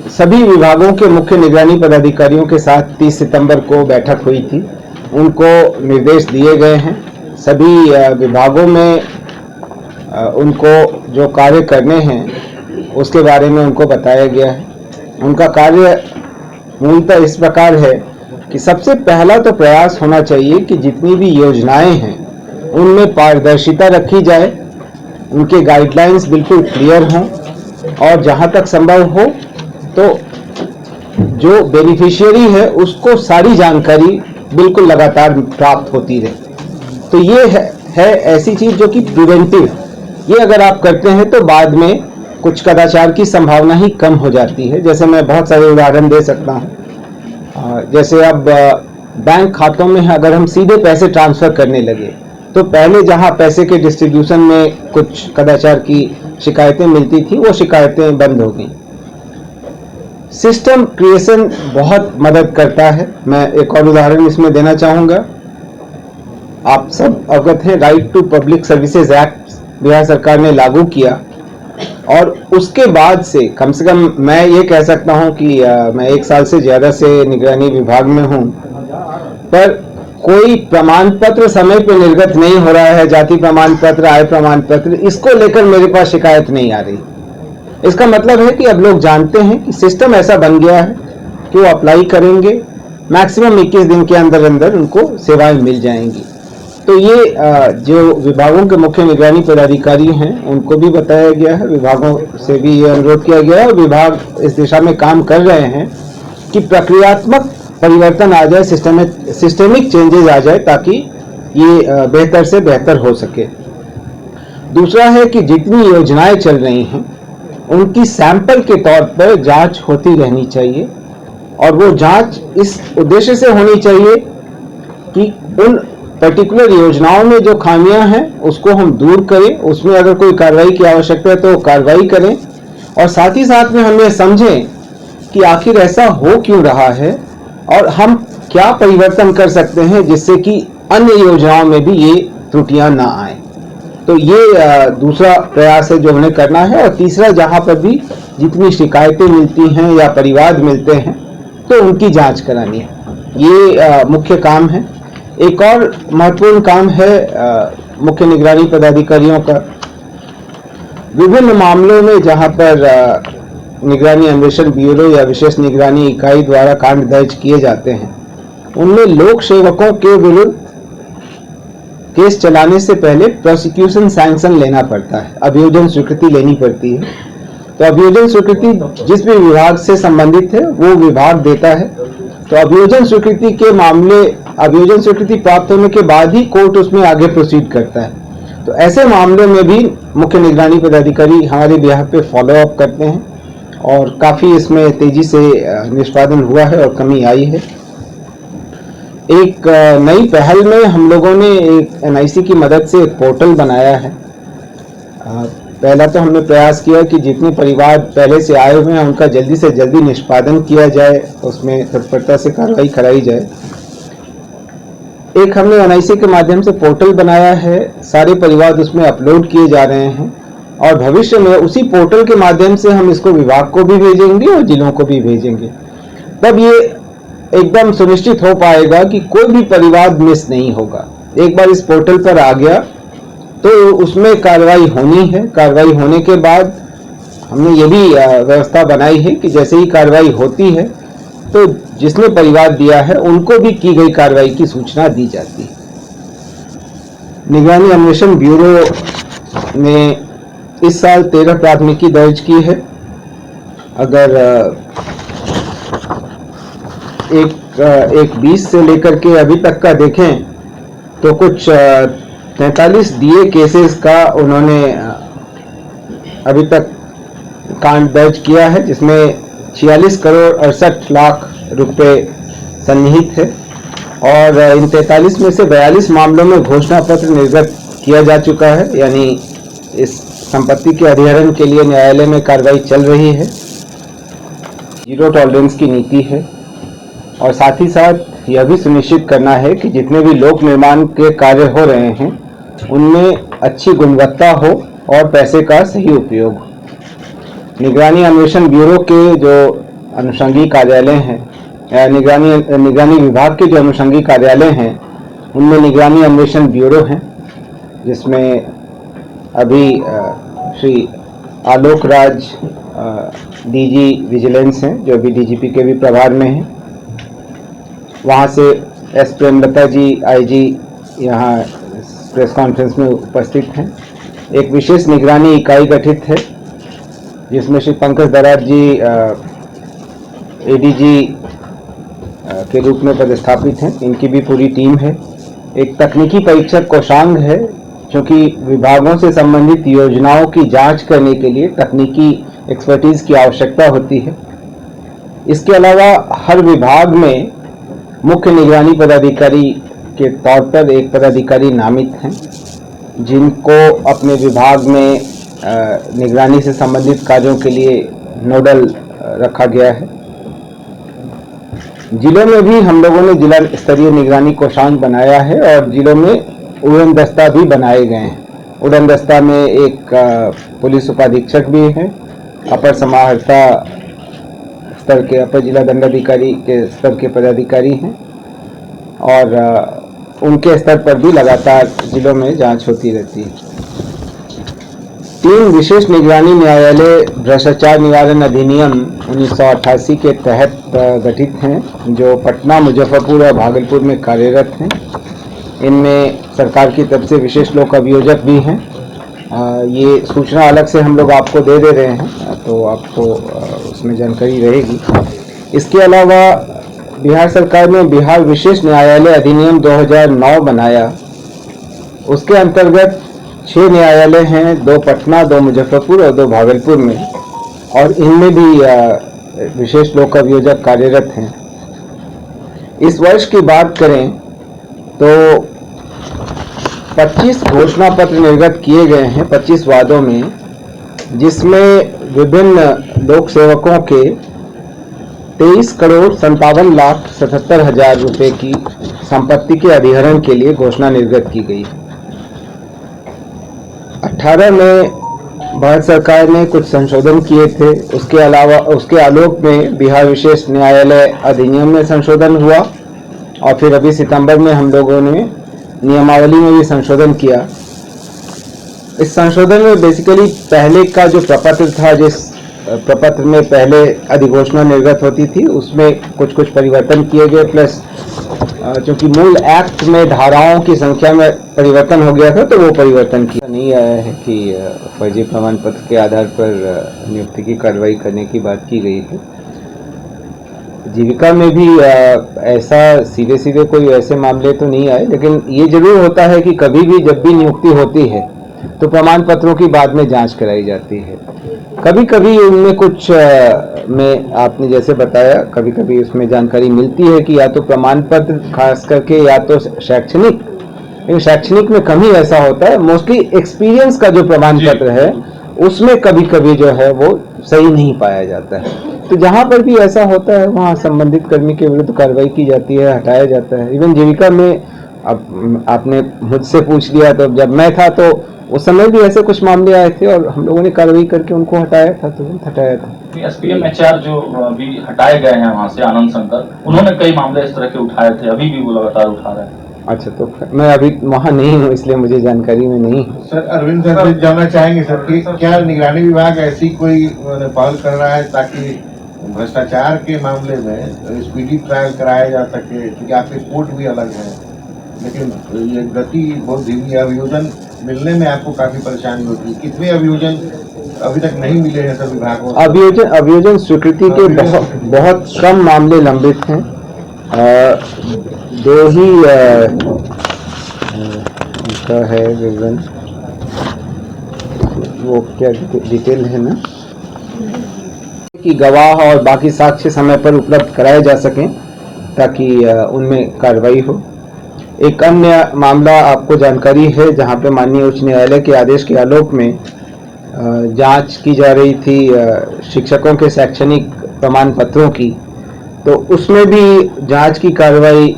सभी विभागों के मुख्य निगरानी पदाधिकारियों के साथ 30 सितंबर को बैठक हुई थी। उनको निर्देश दिए गए हैं। सभी विभागों में उनको जो कार्य करने हैं उसके बारे में उनको बताया गया है। उनका कार्य मूलतः इस प्रकार है कि सबसे पहला तो प्रयास होना चाहिए कि जितनी भी योजनाएं हैं उनमें पारदर्शिता रखी जाए, उनके गाइडलाइंस बिल्कुल क्लियर हों और जहां तक संभव हो तो जो बेनिफिशियरी है उसको सारी जानकारी बिल्कुल लगातार प्राप्त होती रहे। तो ये है ऐसी चीज जो कि प्रिवेंटिव, ये अगर आप करते हैं तो बाद में कुछ कदाचार की संभावना ही कम हो जाती है। जैसे मैं बहुत सारे उदाहरण दे सकता हूँ। जैसे अब बैंक खातों में अगर हम सीधे पैसे ट्रांसफर करने लगे तो पहले जहां पैसे के डिस्ट्रीब्यूशन में कुछ कदाचार की शिकायतें मिलती थी वो शिकायतें बंद हो गई। सिस्टम क्रिएशन बहुत मदद करता है। मैं एक और उदाहरण इसमें देना चाहूंगा। आप सब अवगत हैं, Right to Public Services Act Bihar सरकार ने लागू किया और उसके बाद से कम मैं ये कह सकता हूं कि मैं 1 साल से ज्यादा से निगरानी विभाग में हूं, पर कोई प्रमाण पत्र समय पर निर्गत नहीं हो रहा है। जाति प्रमाण पत्र, आय प्रमाण पत्र, इसको लेकर मेरे पास शिकायत नहीं आ रही। इसका मतलब है कि अब लोग जानते हैं कि सिस्टम ऐसा बन गया है कि वो अप्लाई करेंगे, मैक्सिमम 21 दिन के अंदर अंदर उनको सेवाएं मिल जाएंगी। तो ये जो विभागों के मुख्य निगरानी पदाधिकारी हैं उनको भी बताया गया है, विभागों से भी ये अनुरोध किया गया है और विभाग इस दिशा में काम कर रहे हैं कि प्रक्रियात्मक परिवर्तन आ जाए, सिस्टेमिक चेंजेस आ जाए ताकि ये बेहतर से बेहतर हो सके। दूसरा है कि जितनी योजनाएं चल रही हैं उनकी सैंपल के तौर पर जांच होती रहनी चाहिए और वो जांच इस उद्देश्य से होनी चाहिए कि उन पर्टिकुलर योजनाओं में जो खामियां हैं उसको हम दूर करें, उसमें अगर कोई कार्रवाई की आवश्यकता है तो कार्रवाई करें और साथ ही साथ में हम ये समझें कि आखिर ऐसा हो क्यों रहा है और हम क्या परिवर्तन कर सकते हैं जिससे कि अन्य योजनाओं में भी ये त्रुटियां ना आए। तो ये दूसरा प्रयास है जो हमें करना है। और तीसरा, जहां पर भी जितनी शिकायतें मिलती हैं या परिवाद मिलते हैं तो उनकी जांच करानी है, ये मुख्य काम है। एक और महत्वपूर्ण काम है मुख्य निगरानी पदाधिकारियों का, विभिन्न मामलों में जहां पर निगरानी अन्वेषण ब्यूरो या विशेष निगरानी इकाई द्वारा कांड दर्ज किए जाते हैं उनमें लोक सेवकों के विरुद्ध केस चलाने से पहले प्रोसिक्यूशन सैंक्शन लेना पड़ता है, अभियोजन स्वीकृति लेनी पड़ती है। तो अभियोजन स्वीकृति जिस भी विभाग से संबंधित है वो विभाग देता है। तो अभियोजन स्वीकृति प्राप्त होने के बाद ही कोर्ट उसमें आगे प्रोसीड करता है। तो ऐसे मामलों में भी मुख्य निगरानी पदाधिकारी हमारे बिहार पे फॉलो अप करते हैं और काफी इसमें तेजी से निष्पादन हुआ है और कमी आई है। एक नई पहल में हम लोगों ने एक एनआईसी की मदद से एक पोर्टल बनाया है। पहला तो हमने प्रयास किया कि जितने परिवार पहले से आए हुए हैं उनका जल्दी से जल्दी निष्पादन किया जाए, उसमें तत्परता से कार्रवाई कराई जाए। एक हमने एनआईसी के माध्यम से पोर्टल बनाया है, सारे परिवार उसमें अपलोड किए जा रहे हैं और भविष्य में उसी पोर्टल के माध्यम से हम इसको विभाग को भी भेजेंगे और जिलों को भी भेजेंगे। तब ये एकदम सुनिश्चित हो पाएगा कि कोई भी परिवार मिस नहीं होगा। एक बार इस पोर्टल पर आ गया तो उसमें कार्रवाई होनी है। कार्रवाई होने के बाद हमने ये भी व्यवस्था बनाई है कि जैसे ही कार्रवाई होती है तो जिसने परिवाद दिया है उनको भी की गई कार्रवाई की सूचना दी जाती है। निगरानी अन्वेषण ब्यूरो ने इस साल 13 प्राथमिकी दर्ज की है। अगर एक 20 से लेकर के अभी तक का देखें तो कुछ 43 डीए केसेस का उन्होंने अभी तक कांड दर्ज किया है, जिसमें 46 करोड़ 68 लाख रुपए सन्निहित है और इन 43 में से 42 मामलों में घोषणा पत्र निर्गत किया जा चुका है, यानी इस संपत्ति के अधिहरण के लिए न्यायालय में कार्रवाई चल रही है। जीरो टॉलरेंस की नीति है और साथ ही साथ यह भी सुनिश्चित करना है कि जितने भी लोक निर्माण के कार्य हो रहे हैं उनमें अच्छी गुणवत्ता हो और पैसे का सही उपयोग हो। निगरानी अन्वेषण ब्यूरो के जो अनुषंगी कार्यालय हैं, निगरानी विभाग के जो अनुषंगी कार्यालय हैं, उनमें निगरानी अन्वेषण ब्यूरो है, जिसमें अभी श्री आलोक राज डीजी विजिलेंस हैं, जो अभी डीजीपी के भी प्रभार में हैं। वहाँ से एस प्रेमलता जी आईजी यहाँ प्रेस कॉन्फ्रेंस में उपस्थित हैं। एक विशेष निगरानी इकाई गठित है, जिसमें श्री पंकज दराज जी एडीजी के रूप में पदस्थापित हैं। इनकी भी पूरी टीम है। एक तकनीकी परीक्षक कोषांग है, क्योंकि विभागों से संबंधित योजनाओं की जांच करने के लिए तकनीकी एक्सपर्टीज की आवश्यकता होती है। इसके अलावा हर विभाग में मुख्य निगरानी पदाधिकारी के तौर पर एक पदाधिकारी नामित हैं, जिनको अपने विभाग में निगरानी से संबंधित कार्यों के लिए नोडल रखा गया है। जिलों में भी हम लोगों ने जिला स्तरीय निगरानी कोषांग बनाया है और जिलों में उड़न दस्ता भी बनाए गए हैं। उड़न दस्ता में एक पुलिस उपाधीक्षक भी हैं, अपर समाहर्ता स्तर के, अपर जिला दंडाधिकारी के स्तर के पदाधिकारी हैं, और उनके स्तर पर भी लगातार जिलों में जांच होती रहती है। 3 विशेष निगरानी न्यायालय भ्रष्टाचार निवारण अधिनियम 1988 के तहत गठित हैं, जो पटना, मुजफ्फरपुर और भागलपुर में कार्यरत हैं। इनमें सरकार की तरफ से विशेष लोक अभियोजक भी हैं। ये सूचना अलग से हम लोग आपको दे रहे हैं, तो आपको उसमें जानकारी रहेगी। इसके अलावा बिहार सरकार ने बिहार विशेष न्यायालय अधिनियम 2009 बनाया। उसके अंतर्गत 6 न्यायालय हैं, 2 पटना, 2 मुजफ्फरपुर और 2 भागलपुर में, और इनमें भी विशेष लोक अभियोजक कार्यरत हैं। इस वर्ष की बात करें तो 25 घोषणा पत्र निर्गत किए गए हैं 25 वार्डों में, जिसमें विभिन्न लोक सेवकों के 23,57,77,000 रुपए की संपत्ति के अधिहरण के लिए घोषणा निर्गत की गई। 18 में भारत सरकार ने कुछ संशोधन किए थे। उसके अलावा उसके आलोक में बिहार विशेष न्यायालय अधिनियम में संशोधन हुआ, और फिर अभी सितंबर में हम लोगों ने नियमावली में भी संशोधन किया। इस संशोधन में बेसिकली पहले का जो प्रपत्र था, जिस प्रपत्र में पहले अधिघोषणा निर्गत होती थी, उसमें कुछ परिवर्तन किए गए, प्लस चूंकि मूल एक्ट में धाराओं की संख्या में परिवर्तन हो गया था, तो वो परिवर्तन किया नहीं आया है कि फर्जी प्रमाण पत्र के आधार पर नियुक्ति की कार्रवाई करने की बात की गई है। जीविका में भी ऐसा सीधे कोई ऐसे मामले तो नहीं आए, लेकिन ये जरूर होता है कि कभी भी जब भी नियुक्ति होती है तो प्रमाण पत्रों की बाद में जांच कराई जाती है। कभी कभी उनमें कुछ में आपने जैसे बताया, कभी कभी उसमें जानकारी मिलती है कि या तो प्रमाण पत्र, खास करके या तो शैक्षणिक, लेकिन शैक्षणिक में कम ही ऐसा होता है। मोस्टली एक्सपीरियंस का जो प्रमाण पत्र है, उसमें कभी कभी जो है वो सही नहीं पाया जाता है। तो जहां पर भी ऐसा होता है, वहां संबंधित कर्मी के विरुद्ध कार्रवाई की जाती है, हटाया जाता है। इवन जीविका में, अब आपने मुझसे पूछ लिया, तो जब मैं था तो उस समय भी ऐसे कुछ मामले आए थे और हम लोगों ने कार्रवाई करके उनको हटाया था, तुरंत हटाया था। एसपीएम एचआर जो अभी हटाए गए हैं वहाँ से, आनंद शंकर, उन्होंने कई मामले इस तरह के उठाए थे, अभी भी वो लगातार उठा रहे हैं। अच्छा, तो मैं अभी वहाँ नहीं हूँ, इसलिए मुझे जानकारी में नहीं। सर, अरविंद सर से जानना चाहेंगे सर कि क्या निगरानी विभाग ऐसी कोई पहल कर रहा है ताकि भ्रष्टाचार के मामले में स्पीडी ट्रायल कराया जा सके, क्योंकि आपके कोर्ट भी अलग है, लेकिन ये गति बहुत धीमी है। अभियोजन मिलने में आपको काफी परेशानी होती है। कितने अभियोजन अभी तक नहीं मिले हैं सब विभागों? अभियोजन स्वीकृति के बहुत कम मामले लंबित हैं। 2 ही उनका है विवरण, वो क्या डिटेल है ना, कि गवाह और बाकी साक्ष्य समय पर उपलब्ध कराए जा सकें ताकि उनमें कार्रवाई हो। एक अन्य मामला आपको जानकारी है, जहां पे माननीय उच्च न्यायालय के आदेश के आलोक में जांच की जा रही थी शिक्षकों के शैक्षणिक प्रमाण पत्रों की, तो उसमें भी जांच की कार्रवाई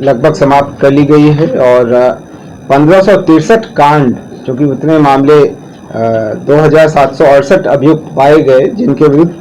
लगभग समाप्त कर ली गई है, और 1563 कांड, क्योंकि उतने मामले 2768 अभियुक्त पाए गए, जिनके विरुद्ध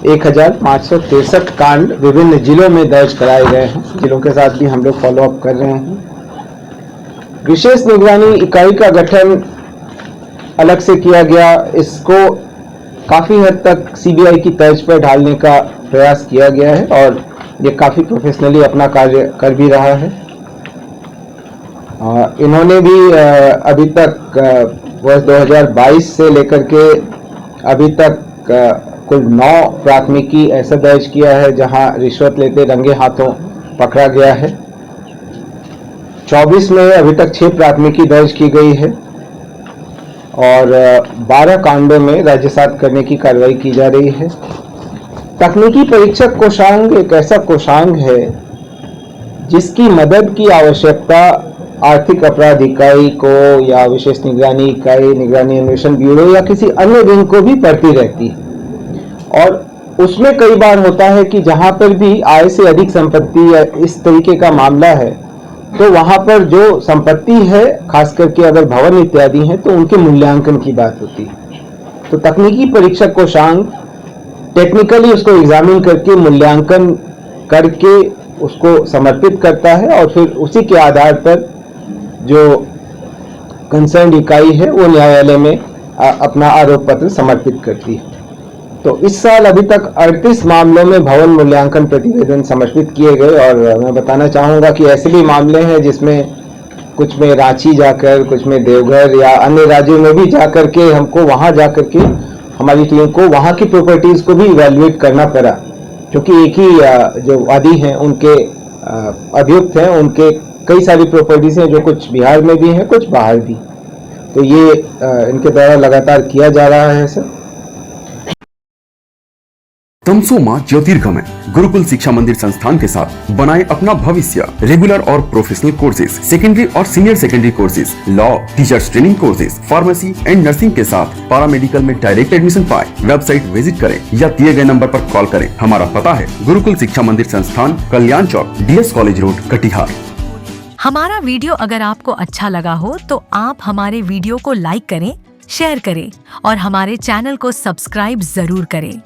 1563 कांड विभिन्न जिलों में दर्ज कराए गए हैं। जिलों के साथ भी हम लोग फॉलो अप कर रहे हैं। विशेष निगरानी इकाई का गठन अलग से किया गया। इसको काफी हद तक सीबीआई की तर्ज पर ढालने का प्रयास किया गया है और ये काफी प्रोफेशनली अपना कार्य कर भी रहा है। इन्होंने भी अभी तक वर्ष 2022 से लेकर के अभी तक कुल 9 प्राथमिकी ऐसा दर्ज किया है जहां रिश्वत लेते रंगे हाथों पकड़ा गया है। 24 में अभी तक 6 प्राथमिकी दर्ज की गई है और 12 कांडों में राज्यसात करने की कार्रवाई की जा रही है। तकनीकी परीक्षक कोषांग एक ऐसा कोषांग है जिसकी मदद की आवश्यकता आर्थिक अपराध इकाई को या विशेष निगरानी इकाई, निगरानी अन्वेषण ब्यूरो या किसी अन्य विंग को भी पड़ती रहती है। और उसमें कई बार होता है कि जहां पर भी आय से अधिक संपत्ति या इस तरीके का मामला है तो वहां पर जो संपत्ति है, खास करके अगर भवन इत्यादि हैं, तो उनके मूल्यांकन की बात होती है। तो तकनीकी परीक्षक कोषांग टेक्निकली उसको एग्जामिन करके मूल्यांकन करके उसको समर्पित करता है और फिर उसी के आधार पर जो कंसर्न इकाई है वो न्यायालय में अपना आरोप पत्र समर्पित करती है। तो इस साल अभी तक 38 मामलों में भवन मूल्यांकन प्रतिवेदन समर्पित किए गए और मैं बताना चाहूँगा कि ऐसे भी मामले हैं जिसमें कुछ में रांची जाकर, कुछ में देवघर या अन्य राज्यों में भी जाकर के हमको वहाँ जाकर के हमारी टीम को वहाँ की प्रॉपर्टीज को भी इवैल्यूएट करना पड़ा, क्योंकि एक ही जो वादी हैं उनके अभियुक्त हैं, उनके कई सारी प्रॉपर्टीज हैं जो कुछ बिहार में भी हैं, कुछ बाहर भी। तो ये इनके द्वारा लगातार किया जा रहा है सर। तमसोमा ज्योतिर्गमय गुरुकुल शिक्षा मंदिर संस्थान के साथ बनाए अपना भविष्य। रेगुलर और प्रोफेशनल कोर्सेज, सेकेंडरी और senior secondary courses, law, teachers training courses, pharmacy and nursing के साथ पैरामेडिकल में डायरेक्ट एडमिशन पाए। वेबसाइट विजिट करें या दिए गए नंबर पर कॉल करें। हमारा पता है गुरुकुल शिक्षा मंदिर संस्थान, कल्याण चौक, DS कॉलेज रोड, कटिहार। हमारा वीडियो अगर आपको अच्छा लगा हो तो आप हमारे वीडियो को लाइक करें, शेयर करें और हमारे चैनल को सब्सक्राइब जरूर करें।